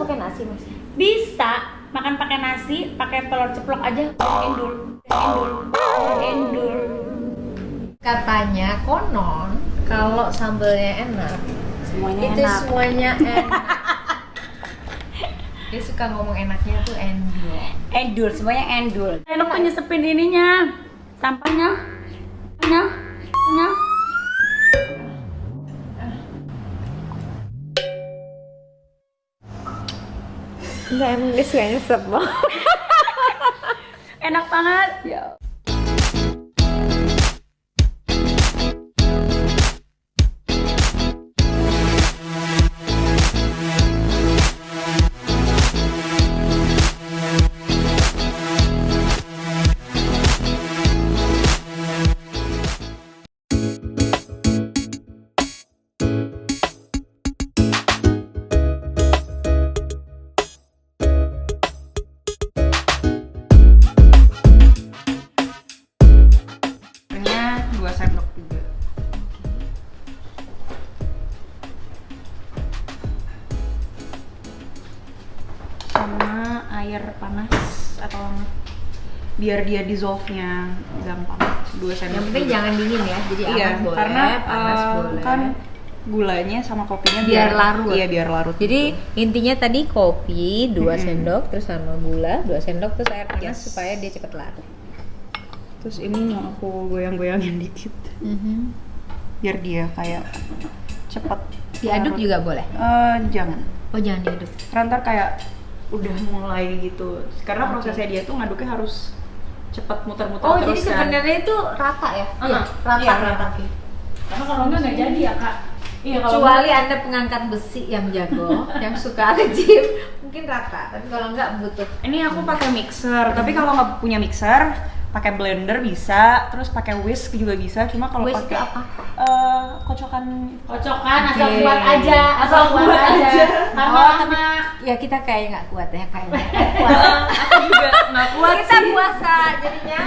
pakai nasi Mas? Bisa makan pakai nasi, pakai telur ceplok aja. Endul. Katanya konon kalau sambelnya enak, Semuanya itu enak. semuanya enak. Dia suka ngomong enaknya tuh endul. Semuanya endul. Enak tuh nyesepin ininya, sampahnya. Enggak, emang dia suka nyesep banget. Enak banget. Ya. Nya 2 sendok juga. Sama air panas atau hangat biar dia dissolve-nya gampang. 2 sendok. Yang penting juga. jangan dingin ya, jadi Iya, hangat boleh, karena panas boleh. kan gulanya sama kopinya biar larut. Iya, biar larut. Jadi intinya tadi kopi 2 Mm-mm. sendok, terus sama gula 2 sendok, terus air panas Yes. supaya dia cepat larut. Terus ini mau aku goyang-goyangin dikit biar dia kayak cepet Diaduk larut. juga boleh. Jangan. Oh jangan diaduk. Karena ntar kayak udah mulai gitu. Karena prosesnya dia tuh ngaduknya harus cepet muter-muter Oh terus jadi kan. sebenarnya itu rata ya? Iya, Rata. iya, rata. Karena kalau nggak jadi ya kak. Iya, Kecuali anda pengangkat besi yang jago, yang suka gym, mungkin rata. Tapi kalau nggak butuh. ini aku pakai mixer. Tapi kalau nggak punya mixer, pakai blender bisa. Terus pakai whisk juga bisa. Cuma kalau Whisk pakai itu apa? kocokan Asal Oke. kuat aja, Asal kuat aja. Karena Oh, tapi lama. ya kita kayak nggak kuat ya kayaknya. aku juga nggak kuat Kita sih. puasa jadinya.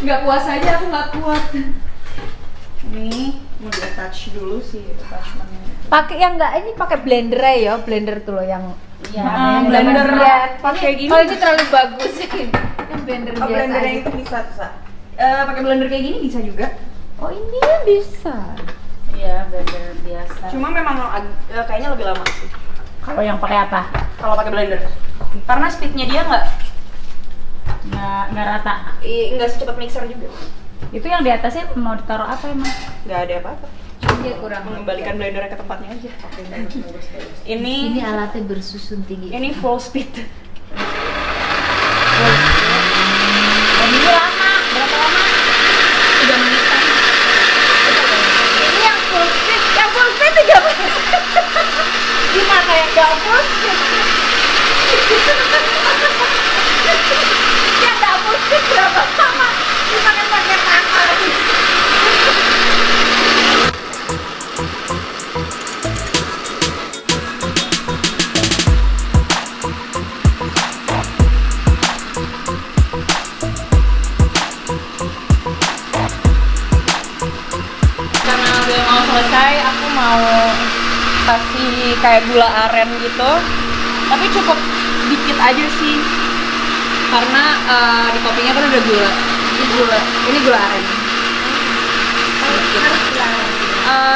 Nggak puasa aja aku nggak kuat. Ini mau di attach dulu sih attachmentnya. Pakai yang nggak ini pakai blender aja ya, blender tuh loh yang Iya, yang blender zaman pakai ini. gini. Kalau ini terlalu bagus yang blender biasa. Blender yang aja. itu bisa. Pakai blender kayak gini bisa juga. Oh ini bisa. Iya, blender biasa. Cuma memang kayaknya lebih lama sih Kalau yang pakai apa? kalau pakai blender. Karena speednya dia Nggak rata. nggak secepat mixer juga. Itu yang di atasnya mau ditaruh apa emang? Nggak ada apa-apa. Dia kurang. Mengembalikan blendernya ke tempatnya aja. Ini Ini alatnya bersusun tinggi. ini full speed. Dan ini lama. Berapa lama? 3 menitan. Ini yang full speed 3 menit. Gimana yang nggak full speed? Yang nggak full speed berapa lama? Gimana pakai tangan? Karena udah mau selesai, aku mau kasih kayak gula aren gitu. Tapi cukup dikit aja sih. Karena di kopinya kan udah gula. Ini gula aren.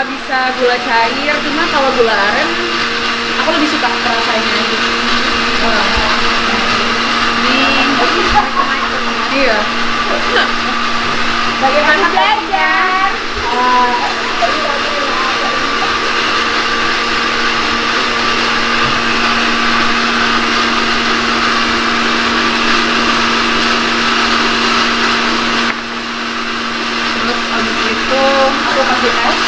Bisa gula cair, cuma kalau gula aren aku lebih suka rasanya aja. Iya. Bagaimana belajar? Terus abis itu aku kasih es.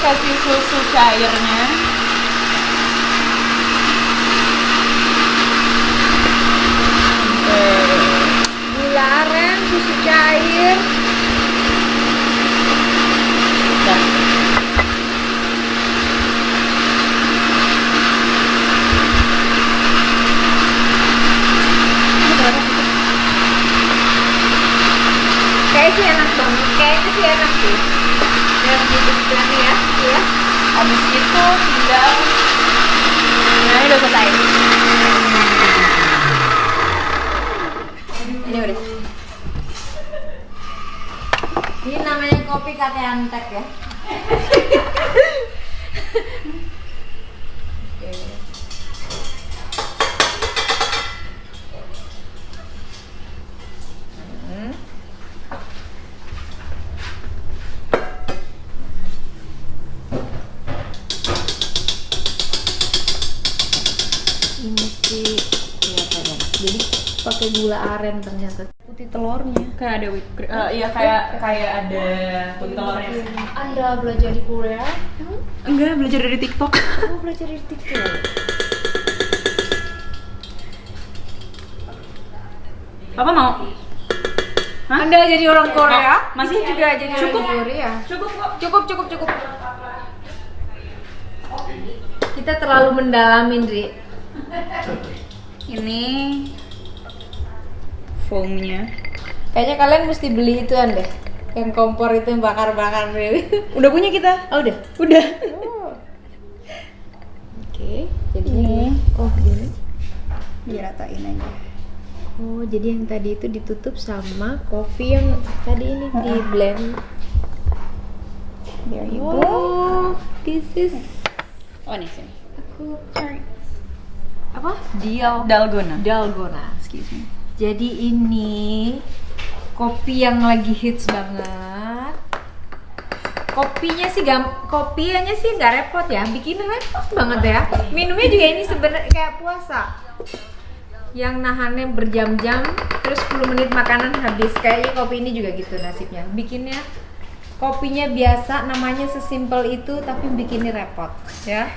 kasih susu cairnya. Gula aren, susu cair. Dan Kayaknya sih enak banget. Kayaknya sih enak sih. Yang gitu ya, ya. habis itu tinggal, nah ini udah selesai. Ini udah. Ini namanya kopi kakek antek ya. Ini sih kelihatan. Jadi pakai gula aren ternyata. Putih telurnya. Kayak ada whipped cream. Iya kayak ada putih telurnya. Anda belajar di Korea? Enggak, belajar dari TikTok. Aku belajar di TikTok. Papa mau? Hah? Anda jadi orang Korea? Oh, masih Itu juga jadi cukup. orang Korea. Cukup kok. Cukup. Kita terlalu mendalamin, Dri. Ini foamnya. Kayaknya kalian mesti beli itu deh. Yang kompor itu yang bakar-bakar deh. Udah punya kita. Oh, udah. Udah. Oke, jadinya Ini. gini. Oh, gini. Diratain aja. Oh, jadi yang tadi itu ditutup sama kopi yang tadi ini di blend. There you go. Oh, this is Oh, nih sini. aku Sorry. apa? Dalgona. Dalgona. Excuse me. Jadi ini kopi yang lagi hits banget. Kopinya sih nggak repot ya, bikin repot banget ya. Minumnya juga ini sebenarnya kayak puasa. Yang nahannya berjam-jam, terus 10 menit makanan habis. Kayaknya kopi ini juga gitu nasibnya. Bikinnya kopinya biasa, namanya sesimpel itu, tapi bikinnya repot ya.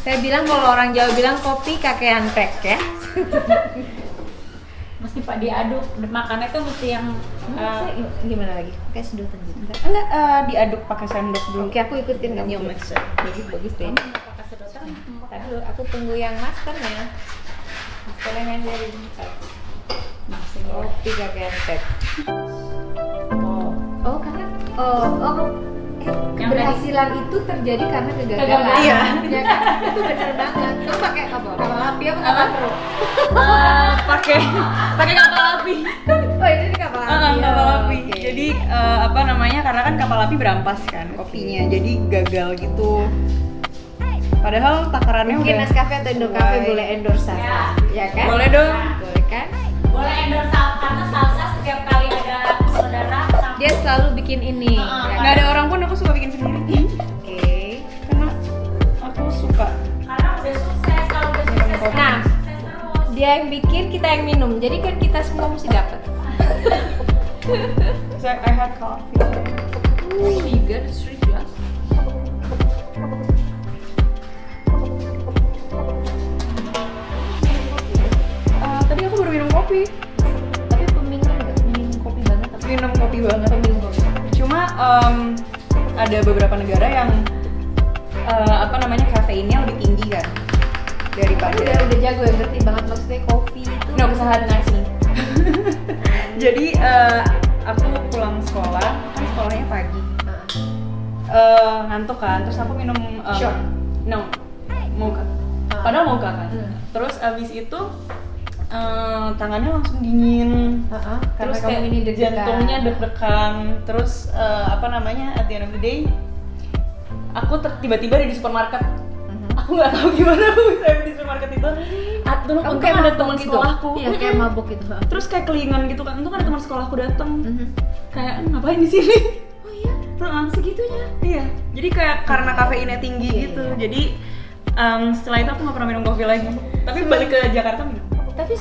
Saya bilang kalau orang Jawa bilang kopi kakek antek ya. Mesti Pak diaduk, makannya tuh mesti yang Gimana lagi? Kayak sedotan gitu. Enggak, diaduk pakai sendok dulu. Oke, aku ikutin kamu. Yo, mixer. Bagus deh. pakai sedotan. Tadi dulu aku tunggu yang masternya. Masternya yang dari kopi kakek antek. Oh, karena Yang keberhasilan itu terjadi karena kegagalan. Kegagalan. Iya. Ya kan? Itu benar banget. Kamu pakai apa? Kapal api apa kapal truk? pakai kapal api. Oh, ini kapal api. Kapal api. Oke. Jadi apa namanya? Karena kan kapal api berampas kan kopinya, jadi gagal gitu. Padahal takarannya Mungkin udah Nescafe atau Indocafe sesuai. boleh endorse Sasa, ya kan? Boleh dong. Boleh kan? Boleh endorse salsa karena salsa setiap kali ada saudara sama Dia selalu bikin ini. ya Nggak kan? ada orang pun aku suka bikin sendiri. Oke. Karena aku suka. karena udah sukses kalau udah sukses kopi. Nah, sukses terus. dia yang bikin, kita yang minum. Jadi kan kita semua mesti dapat. So I had coffee. You got a street glass. Tadi aku baru minum kopi. Tapi peminum nggak minum kopi banget tapi Minum kopi banget. peminum kopi. Cuma ada beberapa negara yang apa namanya kafeinnya lebih tinggi kan daripada. Udah jago ya, ngerti banget maksudnya kopi itu. No, kesalahan nasi. Jadi aku pulang sekolah, kan sekolahnya pagi. Ngantuk kan, terus aku minum Shot? No, mocha. Padahal mocha kan. Terus abis itu tangannya langsung dingin. Karena Terus kamu kayak ini deg-degan. jantungnya deg-degan. Terus apa namanya, at the end of the day, aku tiba-tiba ada di supermarket. Aku nggak tahu gimana aku bisa ada di supermarket itu. Dulu Kamu untung kayak ada mabok teman gitu. sekolahku. Iya, kayak mabuk gitu. Terus kayak kelingan gitu kan. Untung ada teman sekolahku datang. Kayak ngapain di sini? Oh iya, segitunya. Iya. Jadi kayak karena kafeinnya tinggi Iya, gitu. iya. Jadi setelah itu aku nggak pernah minum kopi lagi. Tapi balik ke Jakarta minum. Tapi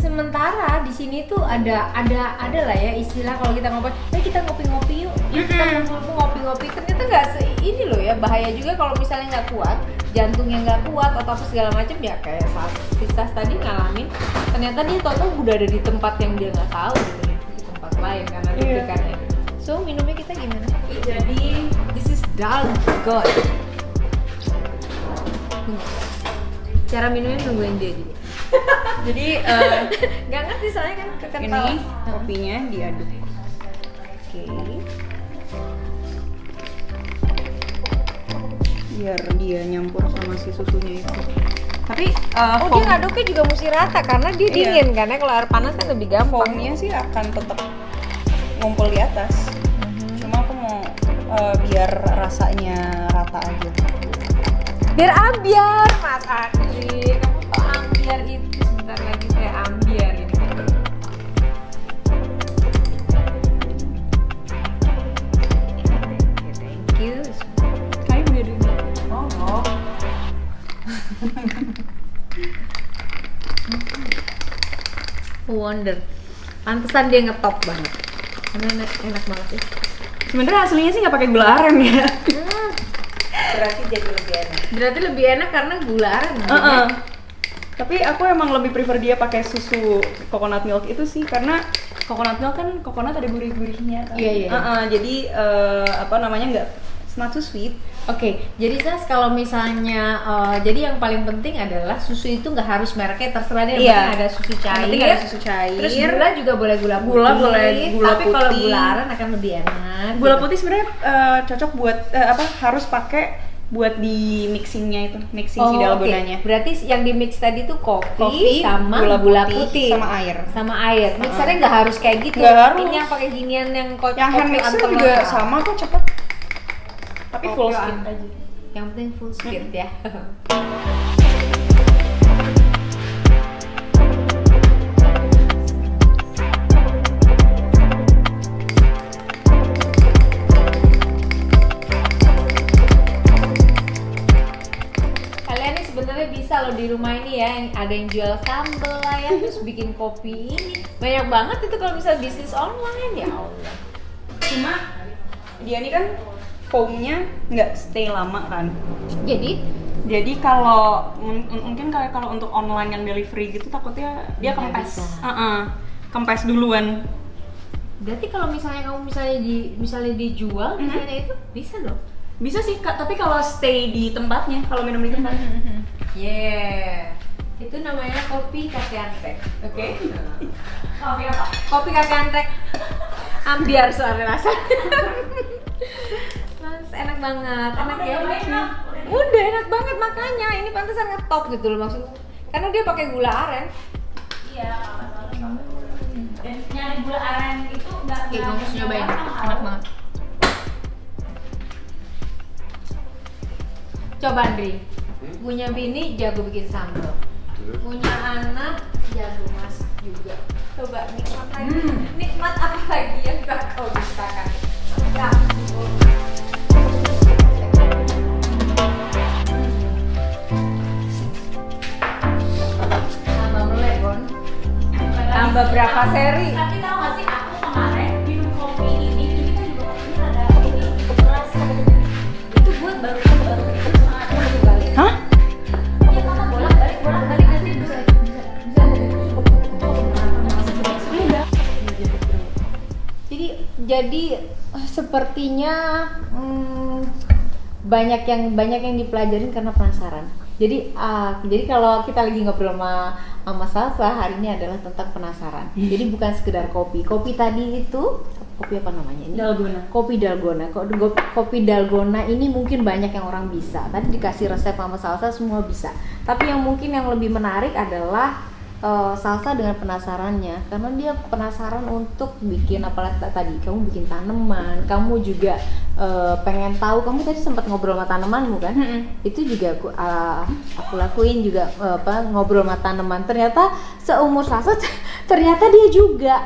sementara di sini tuh ada lah ya istilah kalau kita ngobrol, kita ngopi-ngopi yuk. Yuk kita ngopi-ngopi. Ternyata nggak ini loh ya, bahaya juga kalau misalnya nggak kuat, jantungnya nggak kuat atau apa segala macam ya kayak Sisas tadi ngalamin. Ternyata dia tahu udah ada di tempat yang dia nggak tahu gitu ya, di tempat lain karena deg-degannya. So minumnya kita gimana? Jadi This is Dalgona. Cara minumnya nungguin dia juga. jadi Nggak ngerti soalnya kan kekental. ini kopinya diaduk. Oke. Biar dia nyampur sama si susunya itu. Tapi Oh dia ngaduknya juga mesti rata karena dia Iya. dingin kan ya, kalau air panas kan lebih gampang. foamnya sih akan tetap ngumpul di atas. Cuma aku mau biar rasanya rata aja. Biar ambiar Mas Andri, kamu tau ambiar itu sebentar lagi saya ambiar ini. Thank you. Kayak udah dulu. Oh. Wonder. Pantesan dia ngetop banget. Karena enak banget ya. Sebenarnya aslinya sih nggak pakai gula aren ya. Berarti jadi lebih enak. Berarti lebih enak karena gula aren. Tapi aku emang lebih prefer dia pakai susu coconut milk itu sih, karena coconut milk kan coconut ada gurih-gurihnya kan. Iya. Jadi apa namanya, nggak, it's not too sweet. Oke, jadi Sas kalau misalnya jadi yang paling penting adalah susu itu nggak harus mereknya, terserah deh. Yang Iya. penting ada susu Yang cair. penting ada susu cair. Terus gula juga boleh gula putih. Gula boleh gula tapi kalau putih. gula aren akan lebih enak. Gula gitu. putih sebenarnya cocok buat harus pakai buat di mixingnya itu, mixing si oke. dalgonanya. Berarti yang di mix tadi tuh kopi, Kopi, sama gula gula putih, putih, sama air. Sama air. Mixernya nggak harus kayak gitu. Nggak harus. Ini yang pakai ginian yang Yang hand mixer juga sama kok, cepet. Tapi full Kopi speed an- aja. Yang penting full speed ya. Kalian nih sebenarnya bisa loh di rumah ini ya, yang ada yang jual sambal lah ya, terus bikin kopi ini. Banyak banget itu kalau misalnya bisnis online ya Allah. Cuma dia ini kan foamnya nggak stay lama kan. Jadi kalau mungkin kayak kalau untuk online yang delivery gitu takutnya dia Nggak kempes. bisa. Kempes duluan. Berarti kalau misalnya kamu misalnya dijual misalnya itu bisa dong. Bisa sih Kak, tapi kalau stay di tempatnya, kalau minum di tempat. Yeah. Itu namanya kopi kakek antrek. Oke. Kopi apa? Kopi kakek antrek. Ambiar soalnya rasanya. Mas, enak banget. Enak ya. Udah enak banget makanya ini pantesan ngetop gitu loh maksudku. Karena dia pakai gula aren. Iya, dan nyari gula aren itu nggak Oke, kamu harus nyobain. mahal. Enak banget. Coba Andri. Punya bini jago bikin sambal. Punya anak jago masak juga. Coba nikmat lagi. Nikmat apa lagi yang tak kau dustakan? Ya ampun. Tambah melek, Bon. Tambah berapa seri? Tapi tahu nggak sih, aku kemarin minum kopi ini kan juga kopinya ada ini keras. Itu buat baru balik. Hah? Iya mama bolak-balik nanti bisa. Jadi sepertinya banyak yang dipelajarin karena penasaran. Jadi kalau kita lagi ngobrol sama Salsa hari ini adalah tentang penasaran. Jadi bukan sekedar kopi. Kopi tadi itu kopi apa namanya ini? Dalgona. Kopi dalgona. Kopi dalgona ini mungkin banyak yang orang bisa. Tadi dikasih resep sama Salsa semua bisa. Tapi yang mungkin yang lebih menarik adalah Salsa dengan penasarannya, karena dia penasaran untuk bikin apalagi tadi kamu bikin tanaman, kamu juga pengen tahu, kamu tadi sempat ngobrol sama tanamanmu kan? Itu juga aku lakuin juga ngobrol sama tanaman. Ternyata seumur Salsa ternyata dia juga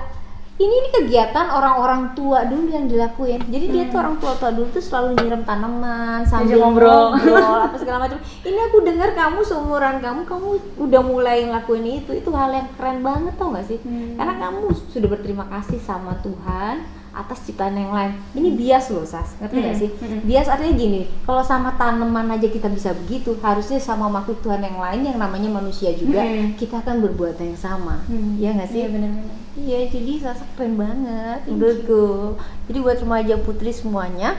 ini kegiatan orang-orang tua dulu yang dilakuin. Jadi dia tuh orang tua dulu tuh selalu nyiram tanaman sambil ngobrol apa segala macam. Ini aku dengar kamu seumuran kamu udah mulai ngelakuin itu hal yang keren banget tau gak sih? Karena kamu sudah berterima kasih sama Tuhan atas ciptaan yang lain. Ini bias loh, Sas, ngerti nggak sih? Bias artinya gini, kalau sama tanaman aja kita bisa begitu, harusnya sama makhluk Tuhan yang lain yang namanya manusia juga kita akan berbuat yang sama. Ya nggak sih? Iya benar-benar. Iya, jadi Sasa keren banget menurutku. Jadi buat remaja putri semuanya,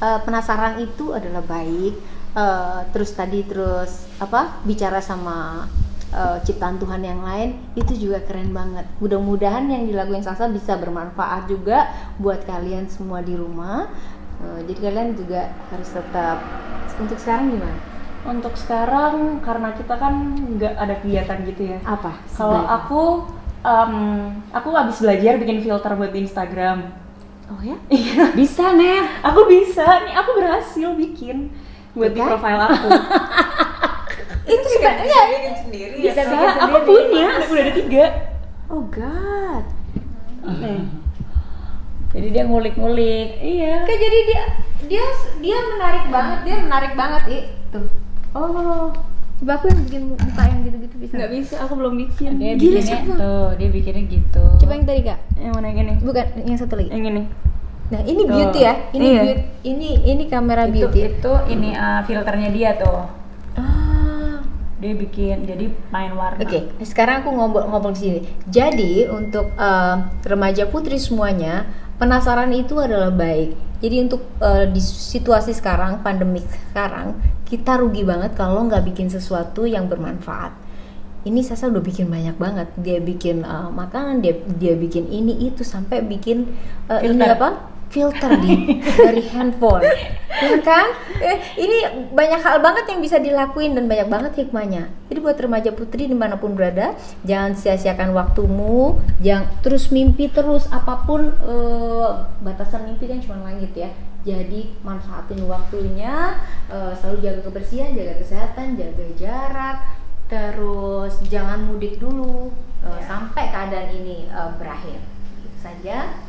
penasaran itu adalah baik. Terus bicara sama ciptaan Tuhan yang lain itu juga keren banget. Mudah-mudahan yang dilakuin Sasa bisa bermanfaat juga buat kalian semua di rumah. Jadi kalian juga harus tetap. Untuk sekarang gimana? Untuk sekarang karena kita kan nggak ada kegiatan gitu ya. Apa? Kalau aku habis belajar bikin filter buat di Instagram. Oh ya? Iya. Bisa nih. Aku bisa, nih aku berhasil bikin buat di Kan? profile aku. Itu sebenarnya bikin sendiri Bisa ya. bikin Aku sendiri. punya, udah ada 3. oh god. Jadi dia ngulik-ngulik. Iya. Kayak jadi dia menarik banget tuh. Oh, coba aku yang bikin muka yang gitu-gitu bisa. Nggak bisa, aku belum bikin. Dia Gila, bikinnya cepet. tuh, dia bikinnya gitu. Coba yang tadi Kak. Yang mana yang ini? Bukan, yang satu lagi. Yang ini. Nah, ini Tuh. beauty ya. Ini Iya. beauty. Ini kamera beauty. Itu ini filternya dia tuh. Ah. Dia bikin jadi main warna. Oke, sekarang aku ngobrol di sini. Jadi untuk remaja putri semuanya, penasaran itu adalah baik. Jadi untuk di situasi sekarang, pandemik sekarang, kita rugi banget kalau nggak bikin sesuatu yang bermanfaat. Ini Sasa udah bikin banyak banget. Dia bikin makanan, dia bikin ini itu sampai bikin ini apa? Filter dari handphone, ya kan? Ini banyak hal banget yang bisa dilakuin dan banyak banget hikmahnya. Jadi buat remaja putri dimanapun berada, jangan sia-siakan waktumu, jangan terus mimpi terus apapun. Batasan mimpi kan cuma langit ya. Jadi manfaatin waktunya, selalu jaga kebersihan, jaga kesehatan, jaga jarak, terus jangan mudik dulu sampai keadaan ini berakhir. Itu saja.